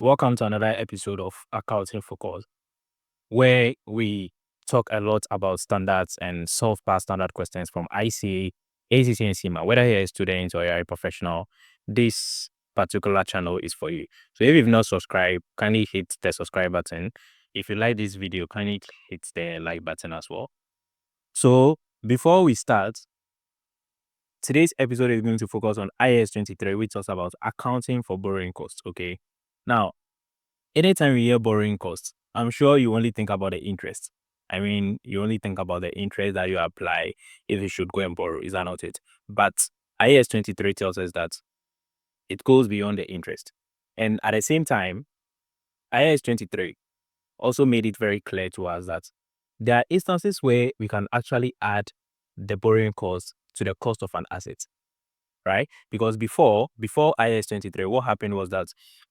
Welcome to another episode of Accounting Focus, where we talk a lot about standards and solve past standard questions from ICA, ACC, and Cima. Whether you're a student or you're a professional, this particular channel is for you. So if you've not subscribed, kindly hit the subscribe button. If you like this video, kindly hit the like button as well. So before we start, today's episode is going to focus on IAS 23, which talks about accounting for borrowing costs. Okay. Now, anytime you hear borrowing costs, I'm sure you only think about the interest. I mean, you only think about the interest that you apply if you should go and borrow. Is that not it? But IAS 23 tells us that it goes beyond the interest. And at the same time, IAS 23 also made it very clear to us that there are instances where we can actually add the borrowing cost to the cost of an asset, right? Because before IAS 23, what happened was that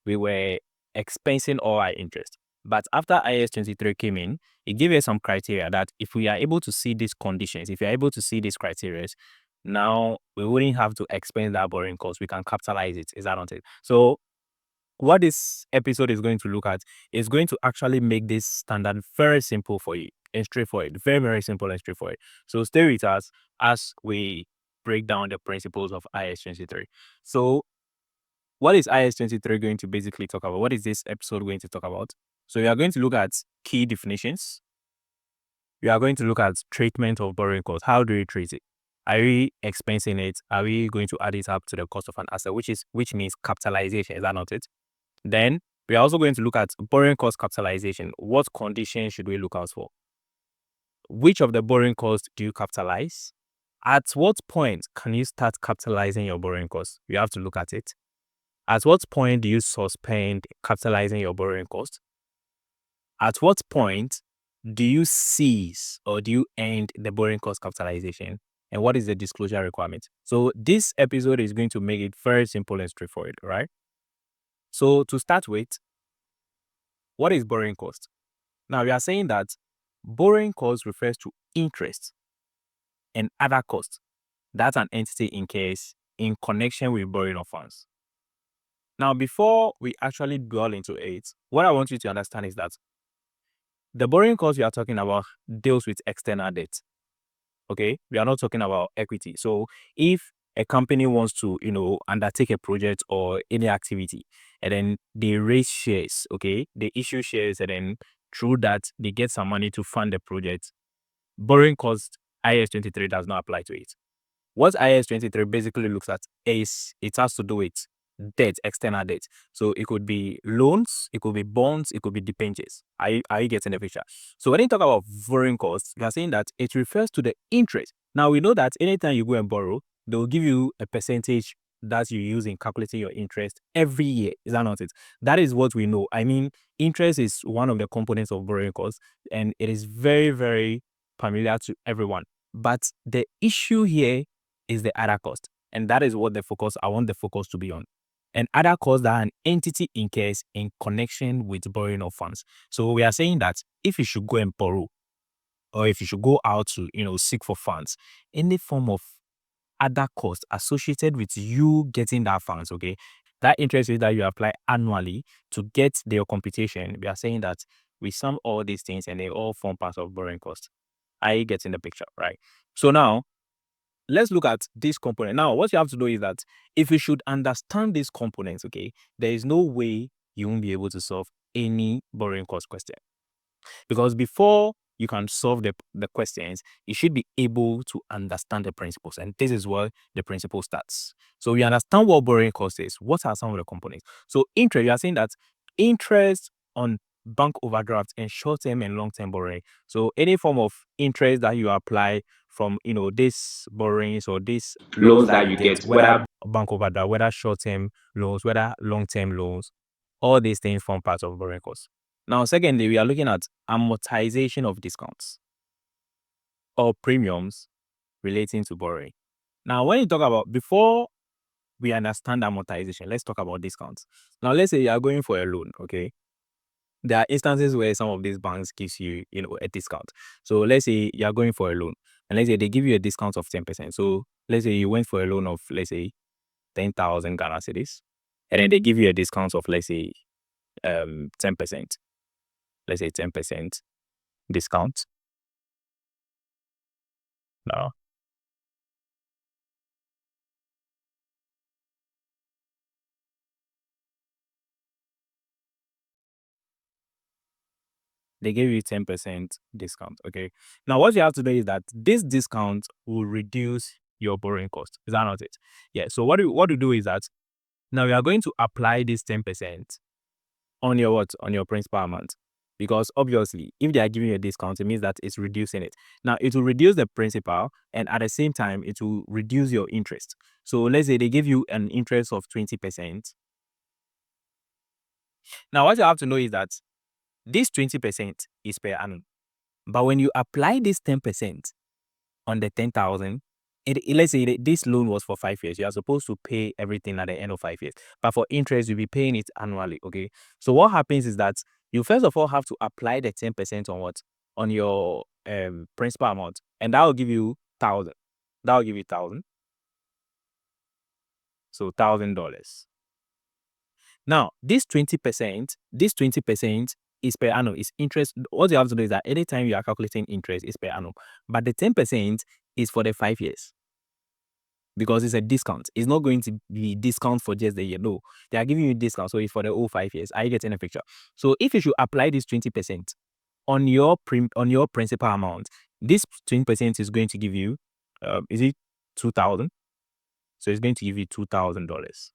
we were expensing all our interest. But after IAS 23 came in, it gave us some criteria that if we are able to see these conditions, if you're able to see these criteria, now we wouldn't have to expense that borrowing cost. We can capitalize it. Is that not it? So what this episode is going to look at is going to actually make this standard very simple for you and straightforward. Very, very simple and straightforward. So stay with us as we break down the principles of IAS 23. So what is IAS 23 going to basically talk about? What is this episode going to talk about? So we are going to look at key definitions. We are going to look at treatment of borrowing cost. How do we treat it? Are we expensing it? Are we going to add it up to the cost of an asset, which means capitalization? Is that not it? Then we are also going to look at borrowing cost capitalization. What conditions should we look out for? Which of the borrowing costs do you capitalize? At what point can you start capitalizing your borrowing costs? You have to look at it. At what point do you suspend capitalizing your borrowing costs? At what point do you cease or do you end the borrowing cost capitalization? And what is the disclosure requirement? So this episode is going to make it very simple and straightforward, right? So to start with, what is borrowing cost? Now we are saying that borrowing cost refers to interest and other costs that an entity incurs in connection with borrowing of funds. Now, before we actually dwell into it, what I want you to understand is that the borrowing cost we are talking about deals with external debt. Okay, we are not talking about equity. So if a company wants to, undertake a project or any activity, and then they raise shares, okay, they issue shares, and then through that they get some money to fund the project, borrowing cost IAS 23 does not apply to it. What IAS 23 basically looks at is it has to do with debt, external debt. So it could be loans, it could be bonds, it could be debentures. Are you getting the picture? So when you talk about borrowing costs, we are saying that it refers to the interest. Now we know that anytime you go and borrow, they will give you a percentage that you use in calculating your interest every year. Is that not it? That is what we know. I mean, interest is one of the components of borrowing costs, and it is very, very familiar to everyone. But the issue here is the other cost. And that is what I want the focus to be on. And other costs that an entity incurs in connection with borrowing of funds. So we are saying that if you should go and borrow, or if you should go out to, seek for funds, any form of other costs associated with you getting that funds, okay, that interest rate that you apply annually to get their computation, we are saying that we sum all these things and they all form part of borrowing costs. Are you getting the picture, right? So now, let's look at this component. Now, what you have to do is that if you should understand these components, okay, there is no way you won't be able to solve any borrowing cost question. Because before you can solve the questions, you should be able to understand the principles. And this is where the principle starts. So we understand what borrowing cost is. What are some of the components? So interest, you are saying that interest on bank overdraft and short-term and long-term borrowing. So any form of interest that you apply from this borrowings or these loans that you get, whether bank overdraft, whether short-term loans, whether long-term loans, all these things form part of borrowing costs. Now, secondly, we are looking at amortization of discounts or premiums relating to borrowing. Now, when you talk about, before we understand amortization, let's talk about discounts. Now, let's say you are going for a loan, okay? There are instances where some of these banks gives you, a discount. So let's say you are going for a loan, and let's say they give you a discount of 10%. So let's say you went for a loan of, let's say, 10,000 Ghana cedis, and then they give you a discount of, let's say, 10%. Let's say 10% discount. No. They gave you 10% discount. Okay. Now what you have to do is that this discount will reduce your borrowing cost. Is that not it? Yeah. So what you do is that now you are going to apply this 10% on your what? On your principal amount. Because obviously, if they are giving you a discount, it means that it's reducing it. Now it will reduce the principal, and at the same time, it will reduce your interest. So let's say they give you an interest of 20%. Now what you have to know is that this 20% is per annum. But when you apply this 10% on the 10,000, let's say this loan was for 5 years. You are supposed to pay everything at the end of 5 years. But for interest, you'll be paying it annually. Okay. So what happens is that you first of all have to apply the 10% on what? On your principal amount. And that will give you 1,000. That will give you 1,000. So $1,000. Now, this 20% is per annum, is interest. What you have to do is that anytime you are calculating interest is per annum. But the 10% is for the 5 years. Because it's a discount. It's not going to be discount for just the year. No, they are giving you discount. So it's for the whole 5 years. Are you getting a picture? So if you should apply this 20% on your principal amount, this 20% is going to give you, is it 2,000? So it's going to give you $2,000.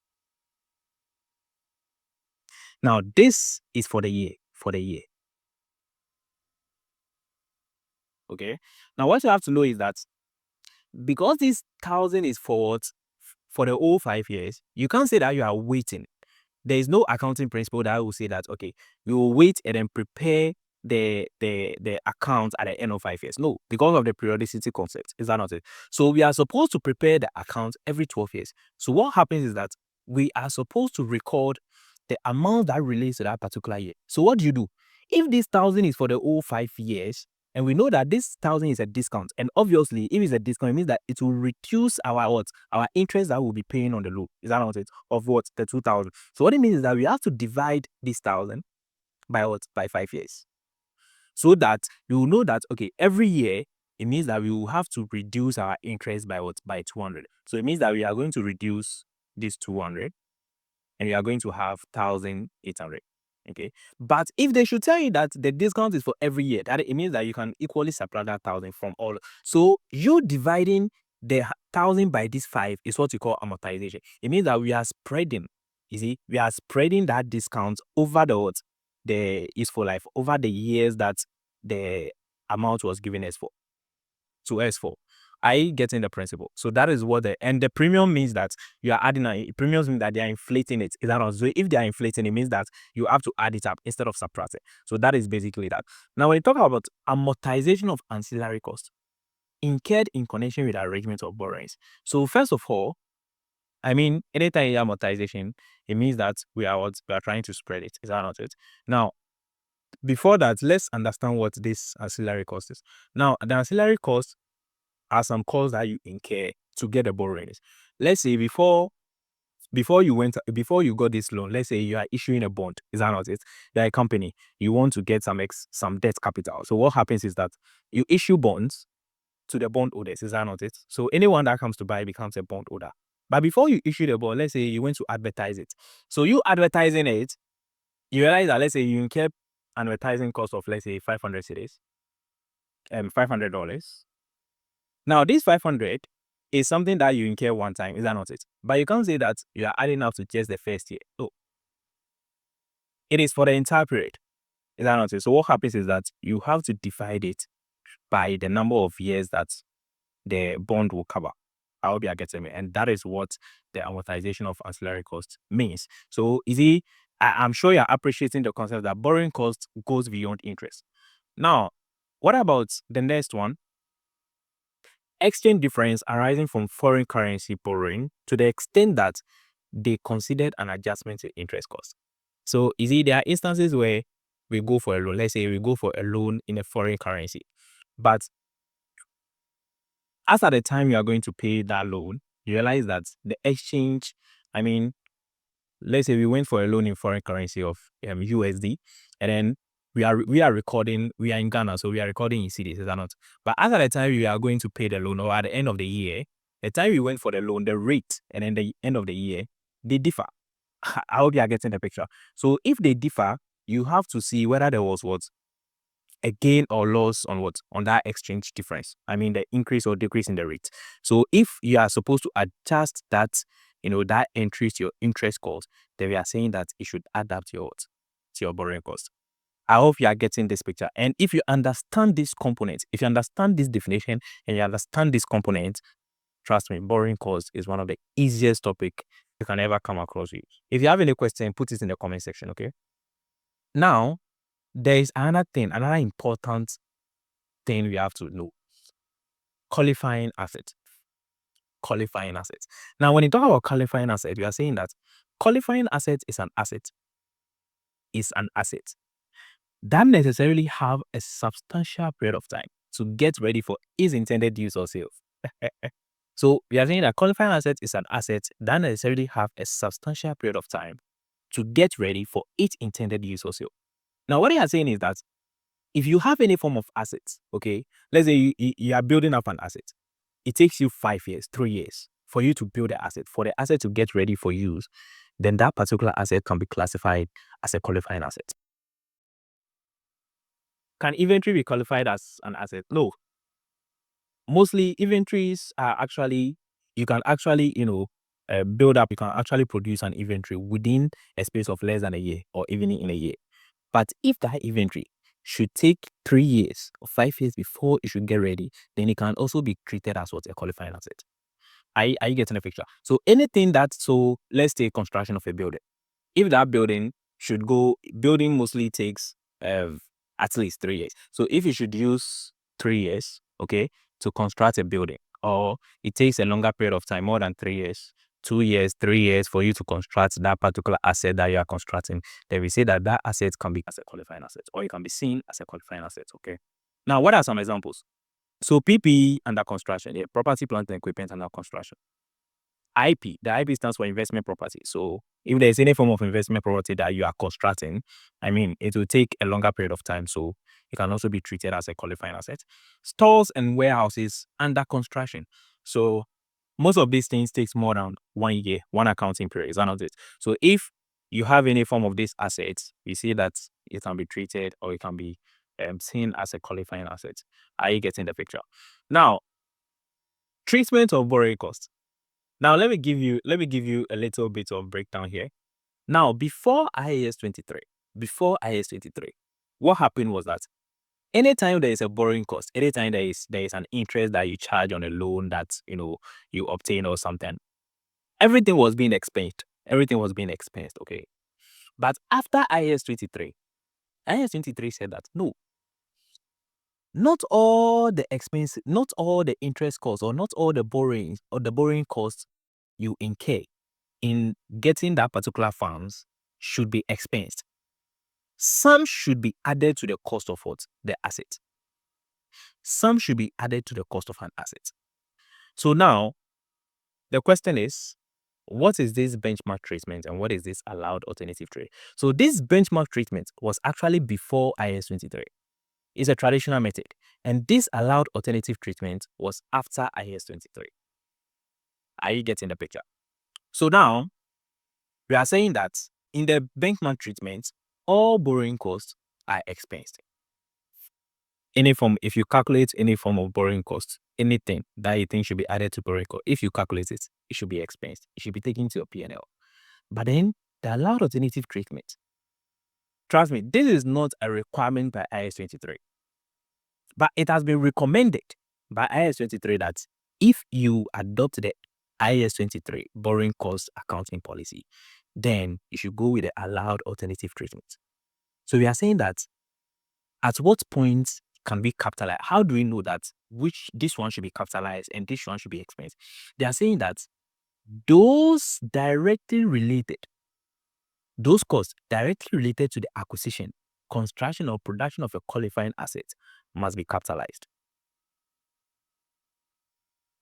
Now this is for the year. For the year. Okay. Now what you have to know is that because this 1,000 is forward for the whole 5 years, you can't say that you are waiting. There is no accounting principle that will say that, okay, you will wait and then prepare the account at the end of 5 years. No, because of the periodicity concept. Is that not it? So we are supposed to prepare the account every 12 years. So what happens is that we are supposed to record the amount that relates to that particular year. So what do? If this 1,000 is for the whole 5 years, and we know that this 1,000 is a discount, and obviously, if it's a discount, it means that it will reduce our what? Our interest that we'll be paying on the loan. Is that not it? Of what? The 2,000. So what it means is that we have to divide this 1,000 by what? By 5 years. So that you will know that, okay, every year, it means that we will have to reduce our interest by what? By 200. So it means that we are going to reduce this 200, and you are going to have 1,800. Okay. But if they should tell you that the discount is for every year, that it means that you can equally subtract that 1,000 from all. So you dividing the 1,000 by this 5 is what you call amortization. It means that we are spreading, you see, we are spreading that discount over the what? The useful life, over the years that the amount was given us for. To us for. I getting the principle. So that is what and the premium means that you are adding premiums mean that they are inflating it. Is that not? So if they are inflating, it means that you have to add it up instead of subtracting. So that is basically that. Now, when you talk about amortization of ancillary costs incurred in connection with arrangement of borrowings. So first of all, I mean, anytime you have amortization, it means that we are trying to spread it. Is that not it? Now, before that, let's understand what this ancillary cost is. Now, the ancillary cost are some costs that you incur to get the borrowings. Let's say before you got this loan, let's say you are issuing a bond. Is that not it? You are a company. You want to get some debt capital. So what happens is that you issue bonds to the bond holders. Is that not it? So anyone that comes to buy becomes a bond holder. But before you issue the bond, let's say you went to advertise it. So you advertising it, you realize that, let's say you incur advertising cost of, let's say, 500 cedis, $500. Now, this 500 is something that you incur one time. Is that not it? But you can't say that you are adding up to just the first year. No. It is for the entire period. Is that not it? So what happens is that you have to divide it by the number of years that the bond will cover. I hope you are getting me. And that is what the amortization of ancillary costs means. So I'm sure you're appreciating the concept that borrowing cost goes beyond interest. Now, what about the next one? Exchange difference arising from foreign currency borrowing to the extent that they considered an adjustment to interest cost. So there are instances where we go for a loan. Let's say we go for a loan in a foreign currency. But as at the time you are going to pay that loan, you realize that the exchange, I mean, let's say we went for a loan in foreign currency of USD, and then we are recording, we are in Ghana, so we are recording in cedis, is that not? But as at the time we are going to pay the loan, or at the end of the year, the time we went for the loan, the rate, and then the end of the year, they differ. I hope you are getting the picture. So if they differ, you have to see whether there was what a gain or loss on what, on that exchange difference. I mean the increase or decrease in the rate. So if you are supposed to adjust that, that entry to your interest cost, then we are saying that it should add up to your borrowing cost. I hope you are getting this picture. And if you understand this component, if you understand this definition and you understand this component, trust me, borrowing cost is one of the easiest topic you can ever come across with. If you have any question, put it in the comment section, okay? Now, there is another important thing we have to know. Qualifying assets. Qualifying assets. Now, when you talk about qualifying asset, we are saying that qualifying asset is an asset. Is an asset that necessarily have a substantial period of time to get ready for its intended use or sale. So we are saying that qualifying asset is an asset that necessarily have a substantial period of time to get ready for its intended use or sale. Now, what they are saying is that if you have any form of assets, okay, let's say you are building up an asset, it takes you 5 years, 3 years for you to build the asset, for the asset to get ready for use, then that particular asset can be classified as a qualifying asset. Can inventory be qualified as an asset? No. Mostly inventories are actually, you can actually, build up, you can actually produce an inventory within a space of less than a year or even in a year. But if that inventory should take 3 years or 5 years before it should get ready, then it can also be treated as what, a qualifying asset. Are you getting the picture? So anything so let's say construction of a building. If that building mostly takes at least 3 years. So if you should use 3 years, okay, to construct a building, or it takes a longer period of time, more than 3 years, 2 years, 3 years for you to construct that particular asset that you are constructing, then we say that asset can be as a qualifying asset, or it can be seen as a qualifying asset, okay? Now, what are some examples? So PPE under construction, property, plant, and equipment under construction. IP, the IP stands for investment property. So if there's any form of investment property that you are constructing, I mean, it will take a longer period of time. So it can also be treated as a qualifying asset. Stores and warehouses under construction. So most of these things takes more than 1 year, one accounting period. Is that not it? So if you have any form of these assets, you see that it can be treated or it can be seen as a qualifying asset. Are you getting the picture? Now, treatment of borrowing costs. Now, let me give you a little bit of breakdown here. Now, before IAS 23, what happened was that anytime there is a borrowing cost, anytime there is an interest that you charge on a loan that you obtain or something, everything was being expensed. Okay. But after IAS 23, IAS 23 said that no, not all the expense, not all the interest costs, or not all the borrowings or the borrowing costs you incur in getting that particular funds should be expensed. Some should be added to the cost of what? The asset. Some should be added to the cost of an asset. So now, the question is, what is this benchmark treatment and what is this allowed alternative treatment? So this benchmark treatment was actually before IAS 23. It's a traditional method. And this allowed alternative treatment was after IAS 23. Are you getting the picture? So now, we are saying that in the benchmark treatment, all borrowing costs are expensed. If you calculate any form of borrowing cost, anything that you think should be added to borrowing cost, if you calculate it, it should be expensed. It should be taken to your P&L. But then the allowed alternative treatment, trust me, this is not a requirement by IAS 23. But it has been recommended by IAS 23 that if you adopt the IAS 23 borrowing cost accounting policy, then you should go with the allowed alternative treatment. So we are saying that at what point can we capitalize? How do we know that this one should be capitalized and this one should be expensed? They are saying that those costs directly related to the acquisition, construction, or production of a qualifying asset must be capitalized.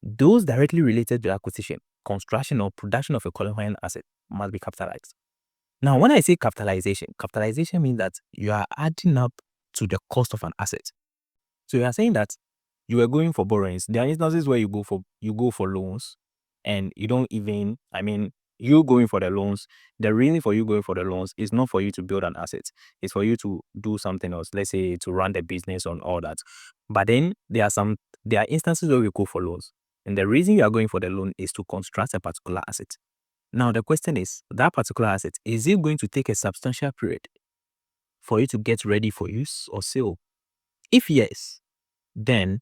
Those directly related to the acquisition, construction, or production of a qualifying asset must be capitalized. Now, when I say capitalization means that you are adding up to the cost of an asset. So you are saying that you are going for borrowings. There are instances where you go for loans, and you don't even, you going for the loans. The reason for you going for the loans is not for you to build an asset. It's for you to do something else. Let's say to run the business on all that. But then there are instances where we go for loans, and the reason you are going for the loan is to construct a particular asset. Now the question is, that particular asset, is it going to take a substantial period for you to get ready for use or sale? If yes, then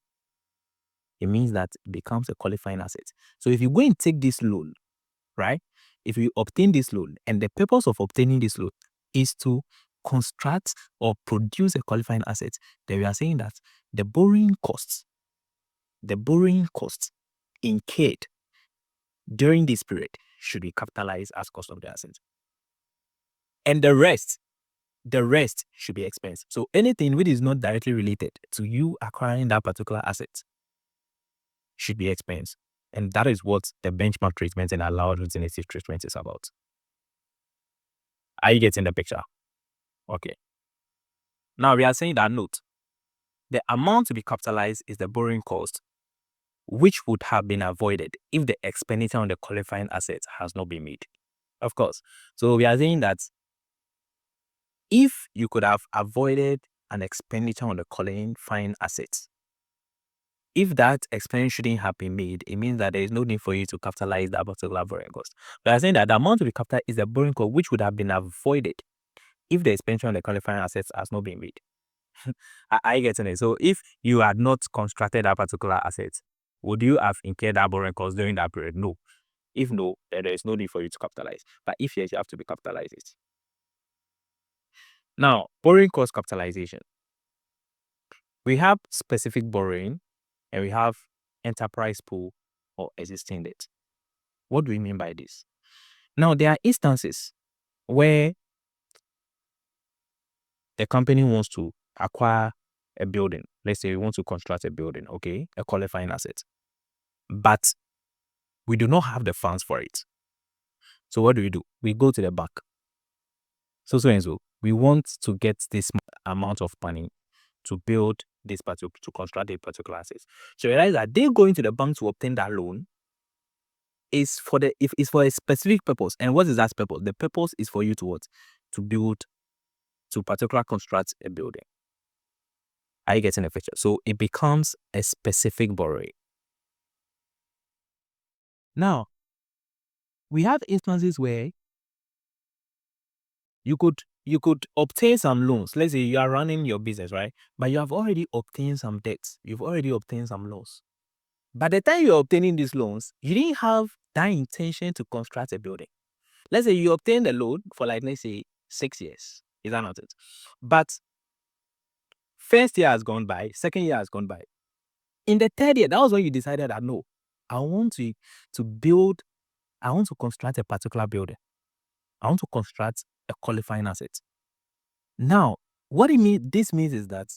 it means that it becomes a qualifying asset. So if you go and take this loan, right? If you obtain this loan, and the purpose of obtaining this loan is to construct or produce a qualifying asset, then we are saying that the borrowing costs incurred during this period should be capitalized as cost of the asset. And the rest should be expense. So anything which is not directly related to you acquiring that particular asset should be expense. And that is what the benchmark treatment and allowed alternative treatment is about. Are you getting the picture? Okay. Now we are saying that note, the amount to be capitalized is the borrowing cost, which would have been avoided if the expenditure on the qualifying asset has not been made. Of course. So we are saying that if you could have avoided an expenditure on the qualifying assets, if that expense shouldn't have been made, it means that there is no need for you to capitalize that particular borrowing cost. We are saying that the amount to be capitalized is the borrowing cost, which would have been avoided if the expenditure on the qualifying assets has not been made. I get it. So if you had not constructed that particular asset, would you have incurred that borrowing cost during that period? No. If no, then there is no need for you to capitalize. But if yes, you have to be capitalized it. Now, borrowing cost capitalization. We have specific borrowing, and we have enterprise pool or existing debt. What do we mean by this? Now, there are instances where the company wants to acquire a building. Let's say we want to construct a building, okay, a qualifying asset. But we do not have the funds for it. So what do? We go to the bank. So and so, we want to get this amount of money to build this particular, to construct a particular asset. So you realize that they going to the bank to obtain that loan is for a specific purpose. And what is that purpose? The purpose is for you to what? To build, to particular construct a building. Are you getting the picture? So it becomes a specific borrowing. Now, we have instances where you could obtain some loans. Let's say you are running your business, right? But you have already obtained some debts. You've already obtained some loans. By the time you're obtaining these loans, you didn't have that intention to construct a building. Let's say you obtained a loan for, like, let's say 6 years. Is that not it? But first year has gone by, second year has gone by. In the third year, that was when you decided that no, I want to construct a particular building. I want to construct a qualifying asset. Now, what this means is that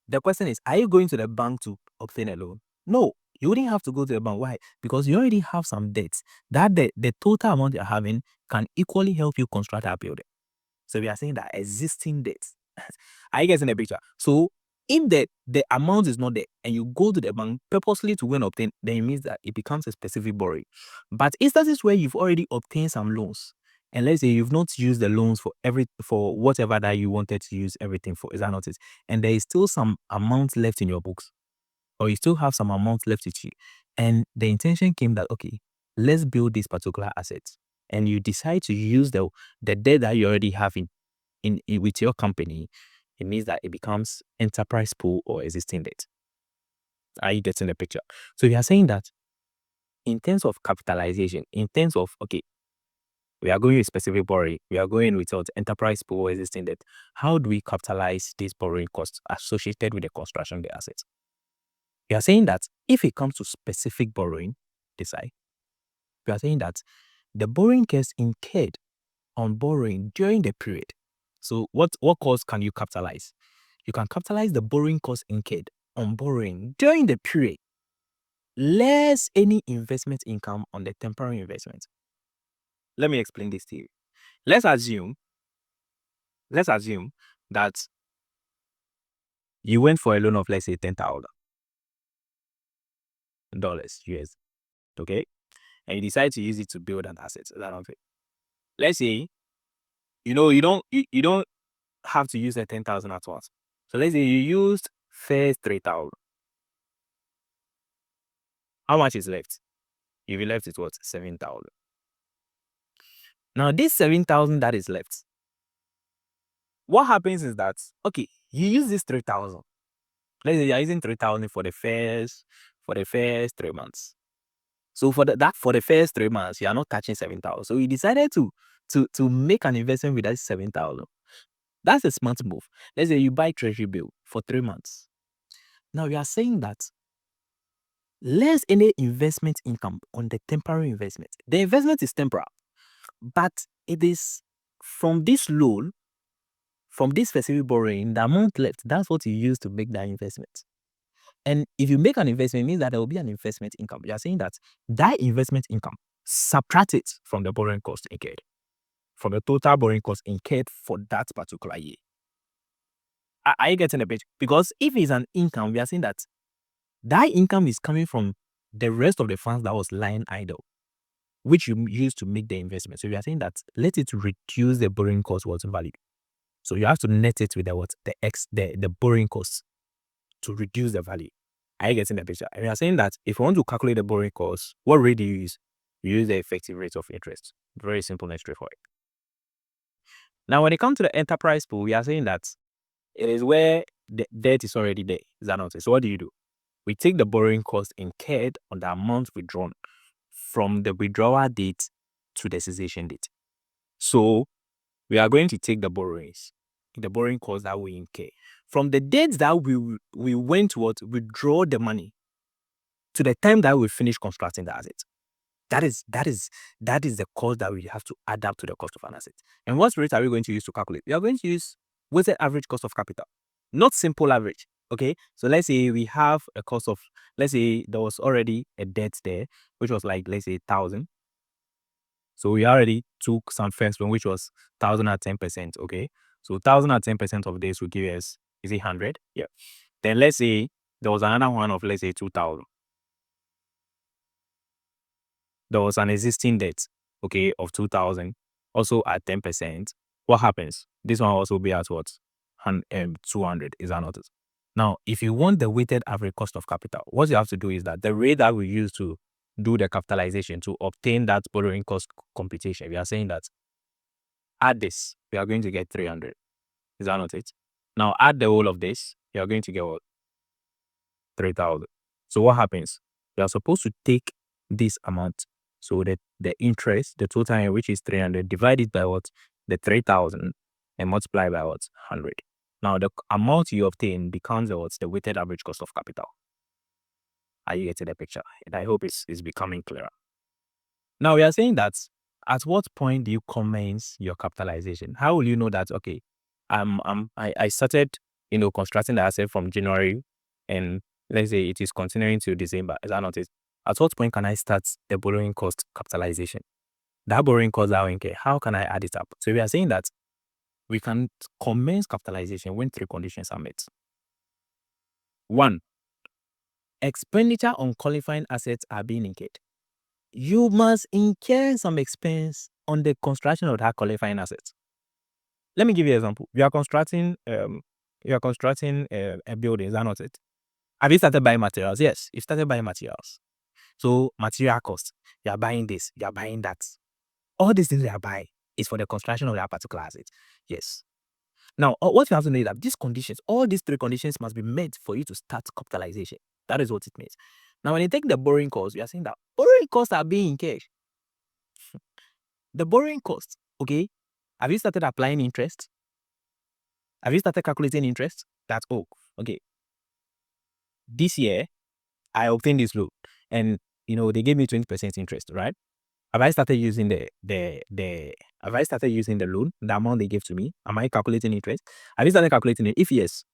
the question is, are you going to the bank to obtain a loan? No, you wouldn't have to go to the bank. Why? Because you already have some debts. That the total amount you're having can equally help you construct that building. So we are saying that existing debts. Are you getting the picture? So if the amount is not there and you go to the bank purposely to go and obtain, then it means that it becomes a specific borrowing. But instances where you've already obtained some loans, and let's say you've not used the loans for whatever that you wanted to use everything for, is that not it? And there is still some amount left in your books, or you still have some amount left with you, and the intention came that, okay, let's build this particular asset, and you decide to use the debt that you already have in with your company, it means that it becomes enterprise pool or existing debt. Are you getting the picture? So we are saying that in terms of capitalization, in terms of, okay, we are going with specific borrowing, we are going with enterprise pool or existing debt. How do we capitalize these borrowing costs associated with the construction of the assets? We are saying that if it comes to specific borrowing, we are saying that the borrowing costs incurred on borrowing during the period. So what cost can you capitalize? You can capitalize the borrowing cost incurred on borrowing during the period, less any investment income on the temporary investment. Let me explain this to you. Let's assume that you went for a loan of, let's say, $10,000 US, okay, and you decide to use it to build an asset. Is that okay? Let's say you don't have to use the 10,000 at once. So let's say you used first 3,000. How much is left? You'll be left with what? 7,000. Now this 7,000 that is left, what happens is that, okay, you use this 3,000. Let's say you're using 3,000 for the first 3 months. So for the first 3 months, you are not touching 7,000. So you decided to make an investment with that 7,000. That's a smart move. Let's say you buy treasury bill for 3 months. Now we are saying that less any investment income on the temporary investment. The investment is temporal, but it is from this loan, from this specific borrowing, the amount left, that's what you use to make that investment. And if you make an investment, it means that there will be an investment income. You are saying that investment income, subtract it from the borrowing cost incurred, from the total borrowing cost incurred for that particular year. Are you getting the picture? Because if it's an income, we are saying that income is coming from the rest of the funds that was lying idle, which you use to make the investment. So we are saying that let it reduce the borrowing cost what's value. So you have to net it with the borrowing cost to reduce the value. Are you getting the picture? And we are saying that if you want to calculate the borrowing cost, what rate do you use? You use the effective rate of interest. Very simple and straightforward. Now, when it comes to the enterprise pool, we are saying that it is where the debt is already there. Is that not it? So what do? We take the borrowing cost incurred on the amount withdrawn from the withdrawal date to the cessation date. So we are going to take the borrowing cost that we incur from the date that we went to withdraw the money to the time that we finish constructing the asset. That is the cost that we have to add up to the cost of an asset. And what rate are we going to use to calculate? We are going to use weighted average cost of capital, not simple average. Okay, so let's say we have a cost of, let's say there was already a debt there, which was like, let's say 1,000. So we already took some first one, which was 1,000 at 10%. Okay, so 1,000 at 10% of this will give us, is it 100? Yeah. Then let's say there was another one of, let's say 2,000. There was an existing debt, okay, of 2,000, also at 10%. What happens? This one also be at what? 200. Is that not it? Now, if you want the weighted average cost of capital, what you have to do is that the rate that we use to do the capitalization to obtain that borrowing cost computation, we are saying that add this, we are going to get 300. Is that not it? Now, add the whole of this, you are going to get what? 3,000. So what happens? You are supposed to take this amount, so that the interest, the total, which is 300, divided by what? The 3,000, and multiply by what? 100. Now, the amount you obtain becomes the weighted average cost of capital. Are you getting the picture? And I hope it's becoming clearer. Now, we are saying that at what point do you commence your capitalization? How will you know that, okay, I started, constructing the asset from January, and let's say it is continuing to December. Is that not it? At what point can I start the borrowing cost capitalization? That borrowing cost that I incur, how can I add it up? So we are saying that we can commence capitalization when 3 conditions are met. 1, expenditure on qualifying assets are being incurred. You must incur some expense on the construction of that qualifying asset. Let me give you an example. You are constructing a building. Is that not it? Have you started buying materials? Yes, you started buying materials. So material cost, you are buying this, you are buying that. All these things you are buying is for the construction of that particular asset. Yes. Now, what you have to know is that these conditions, all these 3 conditions must be met for you to start capitalization. That is what it means. Now, when you take the borrowing cost, we are saying that borrowing costs are being incurred. The borrowing cost, okay? Have you started applying interest? Have you started calculating interest? That's okay. This year, I obtained this loan, and they gave me 20% interest, right? Have I started using have I started using the loan, the amount they gave to me? Am I calculating interest? Have you started calculating it? If yes,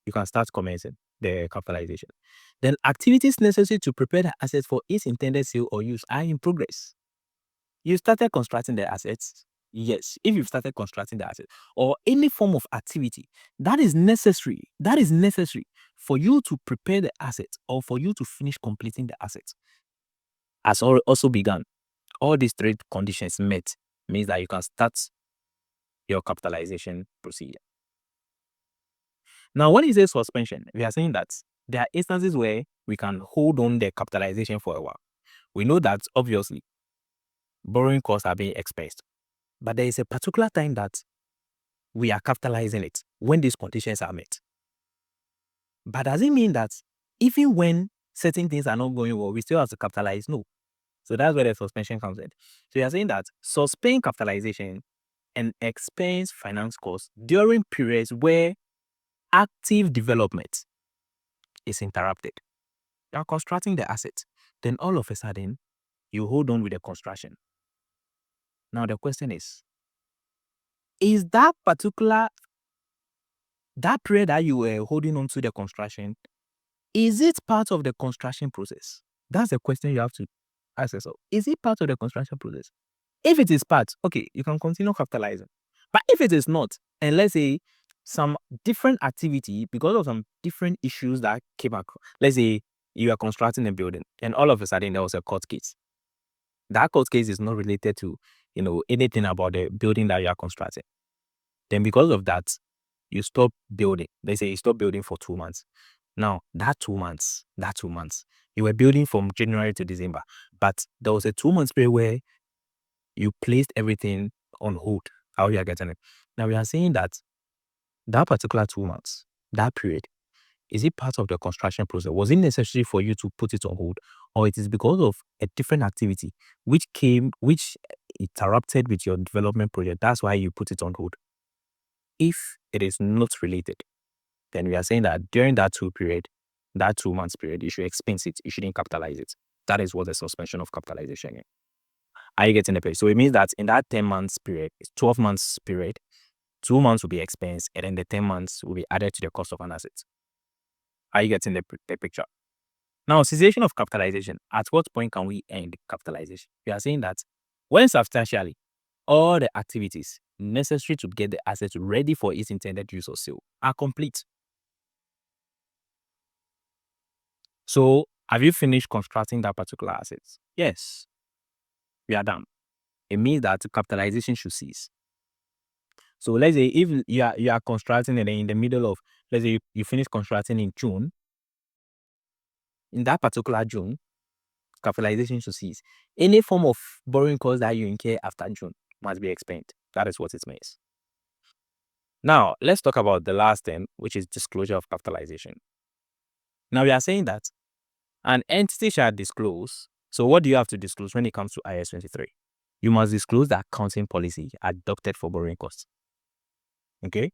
you can start commencing the capitalization. Then activities necessary to prepare the assets for its intended sale or use are in progress. You started constructing the assets. Yes, if you've started constructing the asset or any form of activity that is necessary for you to prepare the asset or for you to finish completing the asset has also begun. All these three conditions met means that you can start your capitalization procedure. Now, when you say suspension, we are saying that there are instances where we can hold on the capitalization for a while. We know that obviously borrowing costs are being expensed, but there is a particular time that we are capitalizing it when these conditions are met. But does it mean that even when certain things are not going well, we still have to capitalize? No. So that's where the suspension comes in. So you're saying that suspend capitalization and expense finance costs during periods where active development is interrupted. You're constructing the asset. Then all of a sudden, you hold on with the construction. Now the question is that period that you were holding on to the construction, is it part of the construction process? That's the question you have to ask yourself. Is it part of the construction process? If it is part, okay, you can continue capitalizing. But if it is not, and let's say some different activity, because of some different issues that came up, let's say you are constructing a building and all of a sudden there was a court case. That court case is not related to, anything about the building that you are constructing. Then because of that, you stop building. They say you stop building for 2 months. Now, that 2 months, you were building from January to December, but there was a 2 months period where you placed everything on hold. How you are getting it? Now we are saying that particular 2 months, that period, is it part of the construction process? Was it necessary for you to put it on hold, or it is because of a different activity which interrupted with your development project? That's why you put it on hold. If it is not related, then we are saying that during that 2 months period, you should expense it. You shouldn't capitalize it. That is what the suspension of capitalization is. Are you getting the page? So it means that in that 10 months period, 12 months period, 2 months will be expense, and then the 10 months will be added to the cost of an asset. Are you getting the picture? Now, cessation of capitalization. At what point can we end capitalization? We are saying that when substantially all the activities necessary to get the asset ready for its intended use or sale are complete. So, have you finished constructing that particular asset? Yes, we are done. It means that capitalization should cease. So let's say if you are constructing and in the middle of, let's say you finish constructing in June, in that particular June, capitalization should cease. Any form of borrowing costs that you incur after June must be expensed. That is what it means. Now, let's talk about the last thing, which is disclosure of capitalization. Now, we are saying that an entity shall disclose. So what do you have to disclose when it comes to IAS 23? You must disclose the accounting policy adopted for borrowing costs. Okay?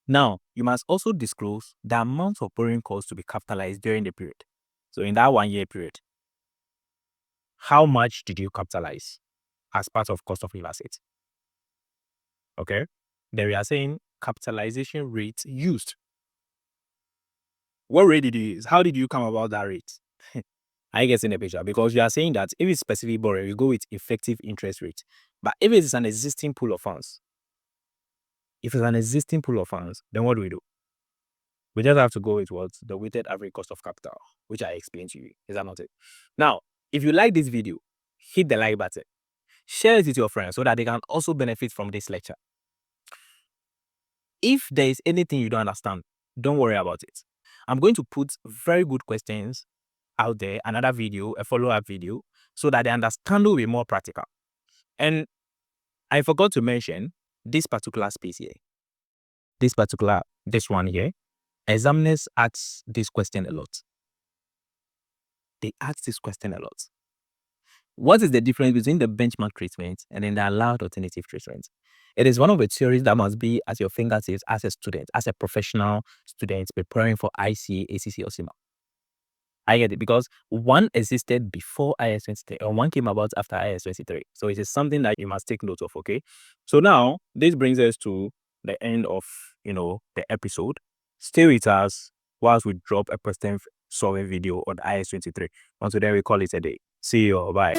Now, you must also disclose the amount of borrowing costs to be capitalized during the period. So in that 1 year period, how much did you capitalize as part of cost of real asset? Okay? Then we are saying capitalization rate used. What rate did you use? How did you come about that rate? I guess in the picture, because you are saying that if it's specific borrowing, you go with effective interest rate. But if it is an existing pool of funds, then what do we do? We just have to go with what the weighted average cost of capital, which I explained to you. Is that not it? Now, if you like this video, hit the like button. Share it with your friends so that they can also benefit from this lecture. If there is anything you don't understand, don't worry about it. I'm going to put very good questions out there, another video, a follow-up video, so that the understanding will be more practical. And I forgot to mention this particular space here. This one here. Examiners ask this question a lot. They ask this question a lot. What is the difference between the benchmark treatment and then the allowed alternative treatment? It is one of the theories that must be at your fingertips as a student, as a professional student preparing for ICA, ACC, or Cima. I get it, because one existed before IAS 23 and one came about after IAS 23. So it is something that you must take note of, okay? So now, this brings us to the end of, the episode. Stay with us whilst we drop a person solving video on IAS 23. Until then, we call it a day. See you all. Bye.